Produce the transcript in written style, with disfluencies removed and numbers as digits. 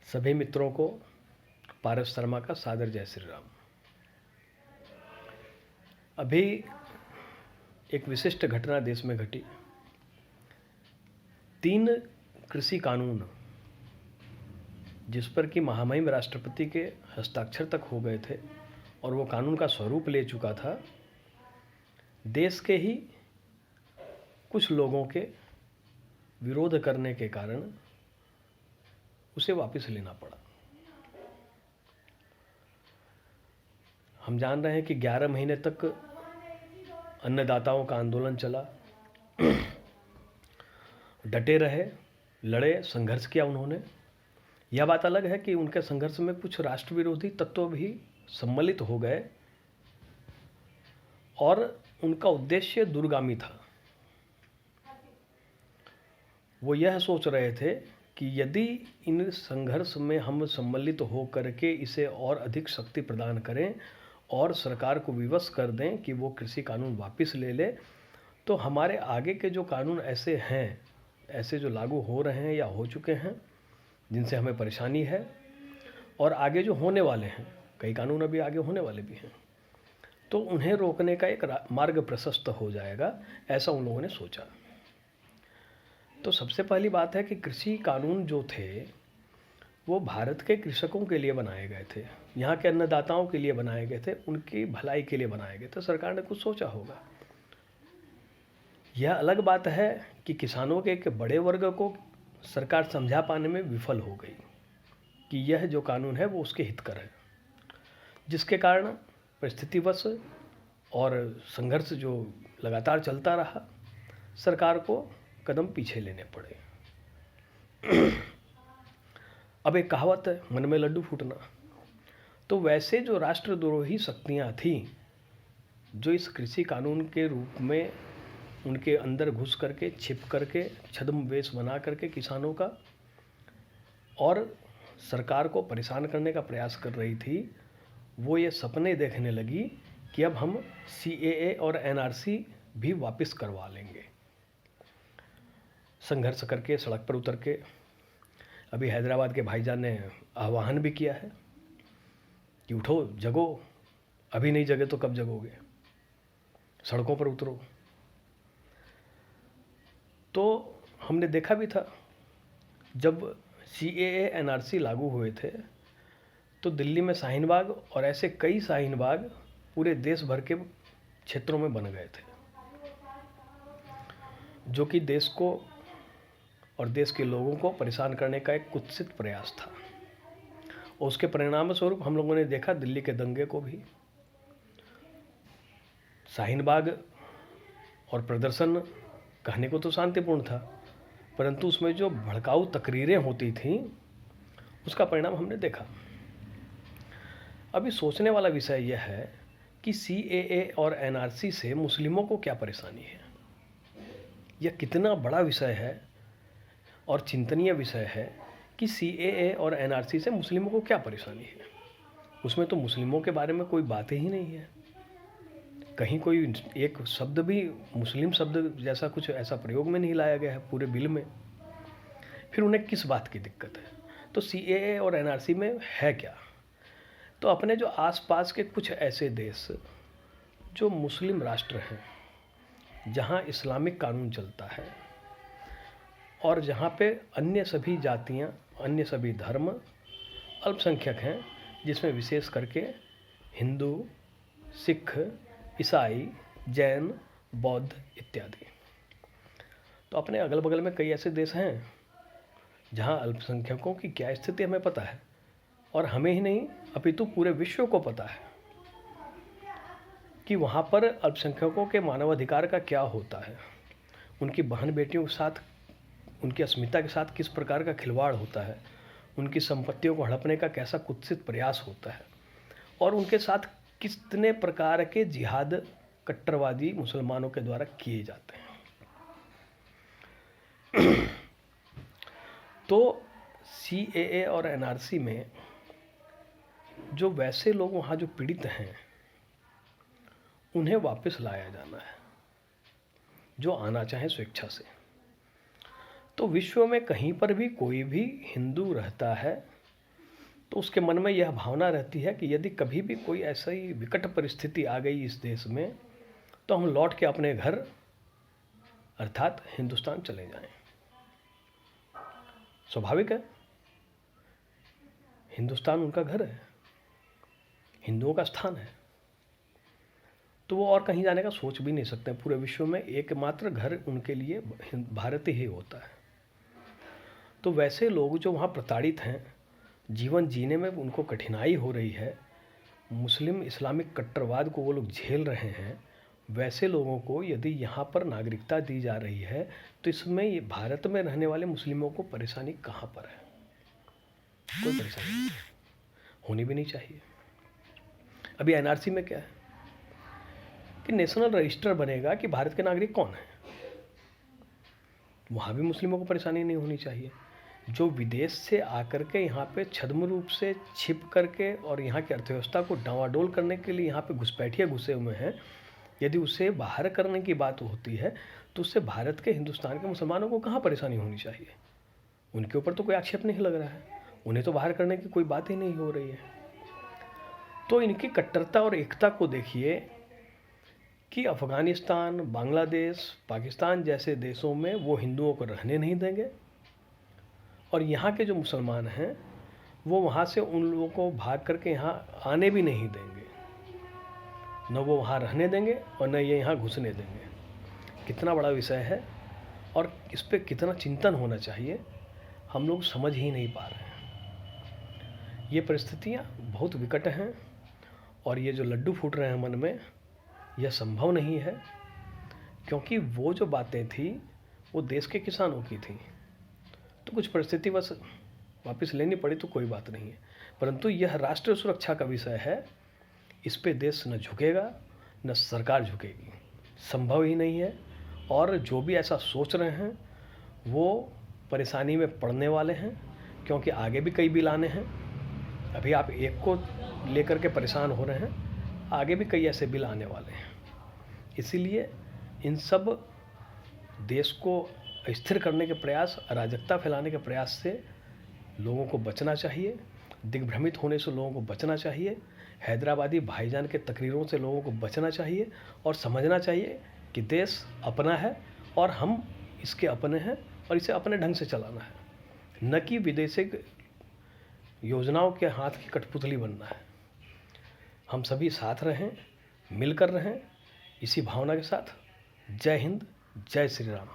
सभी मित्रों को पारस शर्मा का सादर जय श्री राम। अभी एक विशिष्ट घटना देश में घटी। 3 कृषि कानून जिस पर कि महामहिम राष्ट्रपति के हस्ताक्षर तक हो गए थे और वो कानून का स्वरूप ले चुका था, देश के ही कुछ लोगों के विरोध करने के कारण उसे वापस लेना पड़ा। हम जान रहे हैं कि 11 महीने तक अन्नदाताओं का आंदोलन चला, डटे रहे, लड़े, संघर्ष किया उन्होंने। यह बात अलग है कि उनके संघर्ष में कुछ राष्ट्र विरोधी तत्व भी सम्मिलित हो गए और उनका उद्देश्य दूरगामी था। वो यह सोच रहे थे कि यदि इन संघर्ष में हम सम्मिलित हो करके इसे और अधिक शक्ति प्रदान करें और सरकार को विवश कर दें कि वो कृषि कानून वापस ले ले, तो हमारे आगे के जो कानून ऐसे हैं, ऐसे जो लागू हो रहे हैं या हो चुके हैं, जिनसे हमें परेशानी है, और आगे जो होने वाले हैं, कई कानून अभी आगे होने वाले भी हैं, तो उन्हें रोकने का एक मार्ग प्रशस्त हो जाएगा, ऐसा उन लोगों ने सोचा। तो सबसे पहली बात है कि कृषि कानून जो थे वो भारत के कृषकों के लिए बनाए गए थे, यहाँ के अन्नदाताओं के लिए बनाए गए थे, उनकी भलाई के लिए बनाए गए थे। सरकार ने कुछ सोचा होगा। यह अलग बात है कि किसानों के एक बड़े वर्ग को सरकार समझा पाने में विफल हो गई कि यह जो कानून है वो उसके हितकर है, जिसके कारण परिस्थितिवश और संघर्ष जो लगातार चलता रहा, सरकार को कदम पीछे लेने पड़े। अब एक कहावत है, मन में लड्डू फूटना। तो वैसे जो राष्ट्रद्रोही शक्तियाँ थीं, जो इस कृषि कानून के रूप में उनके अंदर घुस करके, छिप करके, छद्मवेश बना करके किसानों का और सरकार को परेशान करने का प्रयास कर रही थी, वो ये सपने देखने लगी कि अब हम CAA और NRC भी वापस करवा लेंगे। संघर्ष करके, सड़क पर उतर के, अभी हैदराबाद के भाईजान ने आह्वान भी किया है कि उठो, जगो, अभी नहीं जगे तो कब जगोगे, सड़कों पर उतरो। तो हमने देखा भी था, जब CAA NRC लागू हुए थे तो दिल्ली में शाहीन बाग और ऐसे कई शाहीन बाग पूरे देश भर के क्षेत्रों में बन गए थे, जो कि देश को और देश के लोगों को परेशान करने का एक कुत्सित प्रयास था। और उसके परिणाम स्वरूप हम लोगों ने देखा दिल्ली के दंगे को भी। शाहीन बाग और प्रदर्शन कहने को तो शांतिपूर्ण था, परंतु उसमें जो भड़काऊ तकरीरें होती थीं, उसका परिणाम हमने देखा। अभी सोचने वाला विषय यह है कि CAA और NRC से मुस्लिमों को क्या परेशानी है। यह कितना बड़ा विषय है और चिंतनीय विषय है कि CAA और NRC से मुस्लिमों को क्या परेशानी है। उसमें तो मुस्लिमों के बारे में कोई बात ही नहीं है, कहीं कोई एक शब्द भी मुस्लिम शब्द जैसा कुछ ऐसा प्रयोग में नहीं लाया गया है पूरे बिल में। फिर उन्हें किस बात की दिक्कत है। तो CAA और NRC में है क्या। तो अपने जो आसपास के कुछ ऐसे देश जो मुस्लिम राष्ट्र हैं, जहाँ इस्लामिक कानून चलता है और जहाँ पे अन्य सभी जातियाँ, अन्य सभी धर्म अल्पसंख्यक हैं, जिसमें विशेष करके हिंदू, सिख, ईसाई, जैन, बौद्ध इत्यादि। तो अपने अगल बगल में कई ऐसे देश हैं जहाँ अल्पसंख्यकों की क्या स्थिति हमें पता है, और हमें ही नहीं अपितु पूरे विश्व को पता है कि वहाँ पर अल्पसंख्यकों के मानवाधिकार का क्या होता है, उनकी बहन बेटियों के साथ, उनकी अस्मिता के साथ किस प्रकार का खिलवाड़ होता है, उनकी संपत्तियों को हड़पने का कैसा कुत्सित प्रयास होता है, और उनके साथ कितने प्रकार के जिहाद कट्टरवादी मुसलमानों के द्वारा किए जाते हैं। तो CAA और NRC में जो वैसे लोग वहाँ जो पीड़ित हैं, उन्हें वापस लाया जाना है, जो आना चाहे स्वेच्छा से। तो विश्व में कहीं पर भी कोई भी हिंदू रहता है तो उसके मन में यह भावना रहती है कि यदि कभी भी कोई ऐसी विकट परिस्थिति आ गई इस देश में तो हम लौट के अपने घर अर्थात हिंदुस्तान चले जाएं। स्वाभाविक है, हिंदुस्तान उनका घर है, हिंदुओं का स्थान है, तो वो और कहीं जाने का सोच भी नहीं सकते। पूरे विश्व में एकमात्र घर उनके लिए भारत ही होता है। तो वैसे लोग जो वहाँ प्रताड़ित हैं, जीवन जीने में उनको कठिनाई हो रही है, मुस्लिम इस्लामिक कट्टरवाद को वो लोग झेल रहे हैं, वैसे लोगों को यदि यहाँ पर नागरिकता दी जा रही है तो इसमें ये भारत में रहने वाले मुस्लिमों को परेशानी कहाँ पर है? कोई परेशानी नहीं, होनी भी नहीं चाहिए। अभी एनआरसी में क्या है कि नेशनल रजिस्टर बनेगा कि भारत के नागरिक कौन है, वहाँ भी मुस्लिमों को परेशानी नहीं होनी चाहिए। जो विदेश से आकर के यहाँ पे छद्म रूप से छिप करके और यहाँ की अर्थव्यवस्था को डावाडोल करने के लिए यहाँ पे घुसपैठिए घुसे हुए हैं, यदि उसे बाहर करने की बात होती है तो उससे भारत के हिंदुस्तान के मुसलमानों को कहाँ परेशानी होनी चाहिए? उनके ऊपर तो कोई आक्षेप नहीं लग रहा है, उन्हें तो बाहर करने की कोई बात ही नहीं हो रही है। तो इनकी कट्टरता और एकता को देखिए कि अफ़गानिस्तान, बांग्लादेश, पाकिस्तान जैसे देशों में वो हिंदुओं को रहने नहीं देंगे और यहाँ के जो मुसलमान हैं वो वहाँ से उन लोगों को भाग करके यहाँ आने भी नहीं देंगे, न वो वहाँ रहने देंगे और न ये यहाँ घुसने देंगे। कितना बड़ा विषय है और इस पर कितना चिंतन होना चाहिए, हम लोग समझ ही नहीं पा रहे हैं। ये परिस्थितियाँ बहुत विकट हैं और ये जो लड्डू फूट रहे हैं मन में, यह संभव नहीं है, क्योंकि वो जो बातें थी वो देश के किसानों की थी। तो कुछ परिस्थिति बस वापस लेनी पड़ी तो कोई बात नहीं है, परंतु यह राष्ट्र सुरक्षा का विषय है, इस पे देश न झुकेगा न सरकार झुकेगी, संभव ही नहीं है। और जो भी ऐसा सोच रहे हैं वो परेशानी में पड़ने वाले हैं, क्योंकि आगे भी कई बिल आने हैं। अभी आप एक को लेकर के परेशान हो रहे हैं, आगे भी कई ऐसे बिल आने वाले हैं। इसीलिए इन सब देश को स्थिर करने के प्रयास, अराजकता फैलाने के प्रयास से लोगों को बचना चाहिए, दिग्भ्रमित होने से लोगों को बचना चाहिए, हैदराबादी भाईजान के तकरीरों से लोगों को बचना चाहिए और समझना चाहिए कि देश अपना है और हम इसके अपने हैं और इसे अपने ढंग से चलाना है, न कि विदेशी योजनाओं के हाथ की कठपुतली बनना है। हम सभी साथ रहें, मिलकर रहें, इसी भावना के साथ। जय हिंद, जय श्री राम।